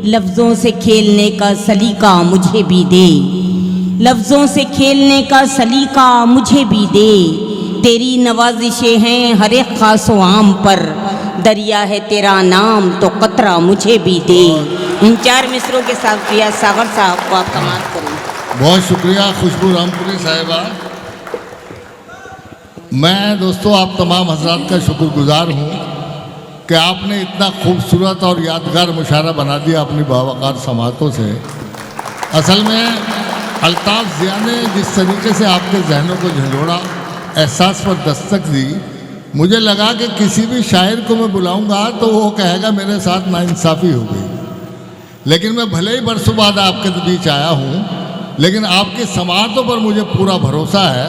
लफ्ज़ों से खेलने का सलीका मुझे भी दे, लफ्ज़ों से खेलने का सलीका मुझे भी दे। तेरी नवाजिशें हैं हर एक खास व आम पर, दरिया है तेरा नाम तो कतरा मुझे भी दे। इन 4 मिसरों के साथ प्रिया सागर साहब को आप समाप्त करें। बहुत शुक्रिया खुशबू रामपुरी साहिबा। मैं दोस्तों आप तमाम हजरात का शुक्रगुजार हूँ कि आपने इतना खूबसूरत और यादगार मुशायरा बना दिया अपनी बावकार समातों से। असल में अल्ताफ़ ज़िया ने जिस तरीके से आपके जहनों को झंझोड़ा, एहसास पर दस्तक दी, मुझे लगा कि किसी भी शायर को मैं बुलाऊंगा तो वो कहेगा मेरे साथ नाइंसाफ़ी हो गई। लेकिन मैं भले ही बरसों बाद आपके बीच आया हूँ, लेकिन आपकी समातों पर मुझे पूरा भरोसा है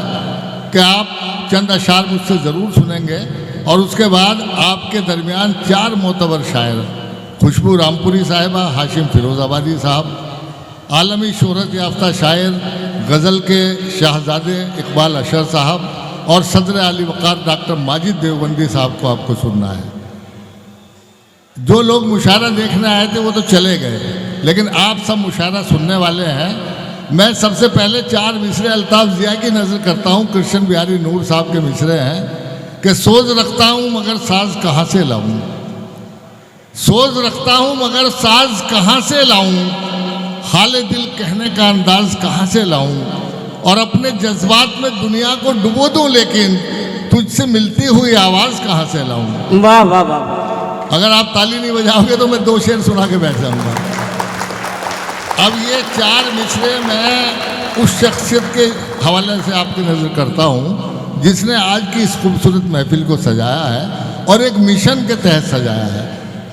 कि आप चंद अशार मुझसे ज़रूर सुनेंगे और उसके बाद आपके दरमियान 4 मोतबर शायर, खुशबू रामपुरी साहिबा, हाशिम फिरोज़ाबादी साहब, आलमी शोहरत याफ्ता शायर गज़ल के शाहजादे इकबाल अशर साहब और सदर आली वक़ार डॉक्टर माजिद देवबंदी साहब को आपको सुनना है। जो लोग मुशायरा देखने आए थे वो तो चले गए, लेकिन आप सब मुशायरा सुनने वाले हैं। मैं सबसे पहले 4 मिसरे अल्ताफ़ ज़िया की नज़र करता हूँ। कृष्ण बिहारी नूर साहब के मिसरे हैं कि सोच रखता हूँ मगर साज कहाँ से लाऊं, सोच रखता हूँ मगर साज कहाँ से लाऊं, हाले दिल कहने का अंदाज कहाँ से लाऊं, और अपने जज्बात में दुनिया को डुबो दूं लेकिन तुझसे मिलती हुई आवाज़ कहाँ से लाऊं। वाह वाह वाह। अगर आप ताली नहीं बजाओगे तो मैं 2 शेर सुना के बैठ जाऊंगा। अब ये 4 मिसरे मैं उस शख्सियत के हवाले से आपकी नज़र करता हूँ जिसने आज की इस खूबसूरत महफिल को सजाया है और एक मिशन के तहत सजाया है।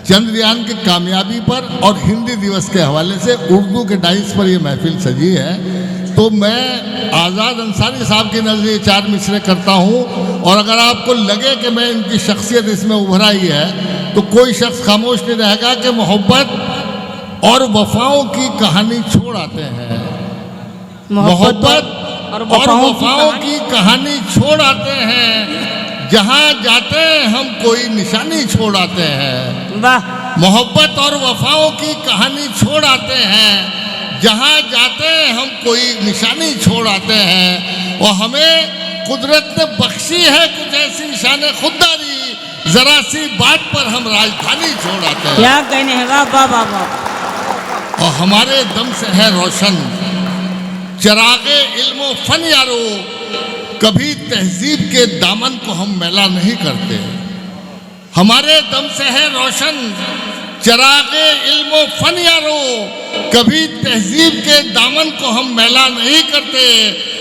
चंद्रयान की कामयाबी पर और हिंदी दिवस के हवाले से उर्दू के डाइस पर यह महफिल सजी है। तो मैं आज़ाद अंसारी साहब की नज़र ये 4 मिसरे करता हूँ, और अगर आपको लगे कि मैं इनकी शख्सियत इसमें उभर आई है तो कोई शख्स खामोश नहीं रहेगा कि मोहब्बत और वफाओं की कहानी छोड़ आते हैं, मोहब्बत और वफाओं की कहानी छोड़ आते हैं, जहाँ जाते हैं हम कोई निशानी छोड़ आते हैं। वाह। मोहब्बत और वफाओं की कहानी छोड़ आते हैं, जहाँ जाते हैं हम कोई निशानी छोड़ आते हैं, और हमें कुदरत ने बख्शी है कुछ ऐसी शान खुददारी, जरा सी बात पर हम राजधानी छोड़ आते हैं। क्या कहने हैं, वाह वाह वाह वाह। और हमारे दम से है रोशन चिरागे इल्म फन यारो, कभी तहजीब के दामन को हम मैला नहीं करते। हमारे दम से है रोशन चिरागे इल्म फन यारो, कभी तहजीब के दामन को हम मैला नहीं करते,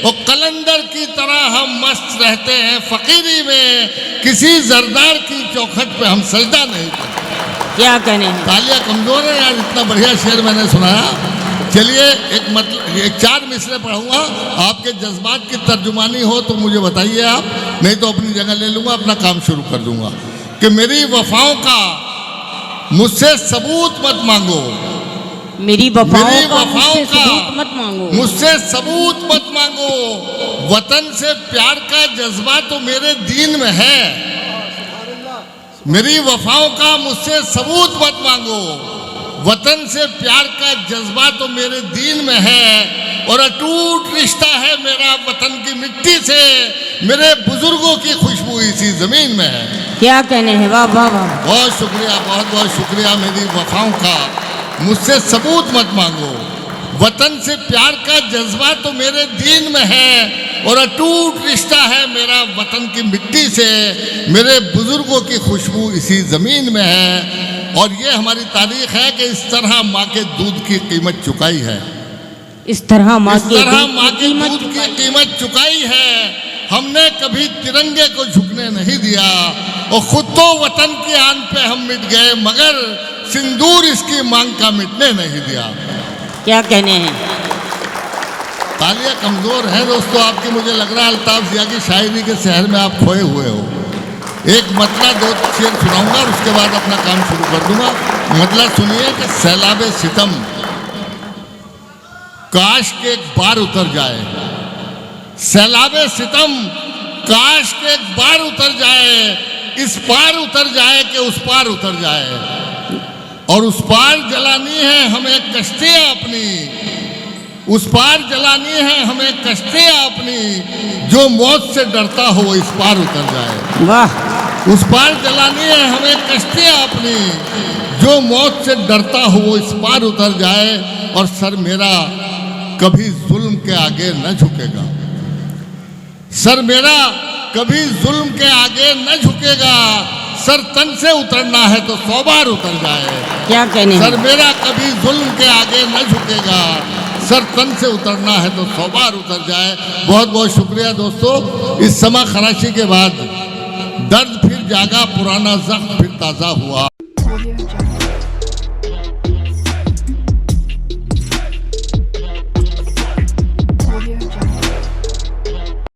और कलंदर की तरह हम मस्त रहते हैं फकीरी में, किसी जरदार की चौखट पे हम सजदा नहीं करते। क्या कहने हैं। तालियां कमजोर है यार, इतना बढ़िया शेर मैंने सुनाया। चलिए एक 4 मिसरे पढ़ूंगा, आपके जज्बात की तर्जुमानी हो तो मुझे बताइए आप, नहीं तो अपनी जगह ले लूँगा, अपना काम शुरू कर दूँगा। कि मेरी वफाओं का मुझसे सबूत मत मांगो, मेरी वफाओं का मुझसे सबूत मत मांगो, मुझसे सबूत मत मांगो, वतन से प्यार का जज्बा तो मेरे दीन में है। मेरी वफाओं का मुझसे सबूत मत मांगो, वतन से प्यार का जज्बा तो मेरे दीन में है, और अटूट रिश्ता है मेरा वतन की मिट्टी से, मेरे बुजुर्गों की खुशबू इसी जमीन में है। क्या कहने हैं, वाह वाह वाह। बहुत शुक्रिया, बहुत बहुत शुक्रिया। मेरी वफाओं का मुझसे सबूत मत मांगो, वतन से प्यार का जज्बा तो मेरे दीन में है, और अटूट रिश्ता है मेरा वतन की मिट्टी से, मेरे बुजुर्गों की खुशबू इसी ज़मीन में है। और ये हमारी तारीख है कि इस तरह माँ के दूध की कीमत चुकाई है, इस तरह माँ के दूध की कीमत चुकाई है। हमने कभी तिरंगे को झुकने नहीं दिया, और खुद तो वतन की आन पे हम मिट गए, मगर सिंदूर इसकी मांग का मिटने नहीं दिया। क्या कहने हैं। तालियां कमजोर है दोस्तों आपकी। मुझे लग रहा है अल्ताफ़ ज़िया की शायरी के शहर में आप खोए हुए हो। एक मतला 2 शेर सुनाऊंगा और उसके बाद अपना काम शुरू कर दूंगा। मतला सुनिए कि सैलाबे सितम काश के एक बार उतर जाए, सैलाबे सितम काश के एक बार उतर जाए, इस पार उतर जाए कि उस पार उतर जाए, और उस पार जलानी है हमें कश्तियाँ अपनी, उस पार जलानी है हमें कश्तियाँ अपनी, जो मौत से डरता हो वो इस पार उतर जाए। वाह। उस पार जलानी है हमें कश्तियाँ अपनी, जो मौत से डरता हो वो इस पार उतर जाए। और सर मेरा कभी जुल्म के आगे न झुकेगा, सर मेरा कभी जुल्म के आगे न झुकेगा। सर तन से उतरना है तो 100 बार उतर जाए। क्या कहने हैं? सर मेरा कभी जुल्म के आगे न झुकेगा, सर तन से उतरना है तो 100 बार उतर जाए। बहुत बहुत शुक्रिया दोस्तों। इस समा खराशी के बाद दर्द फिर जागा, पुराना जख्म फिर ताज़ा हुआ।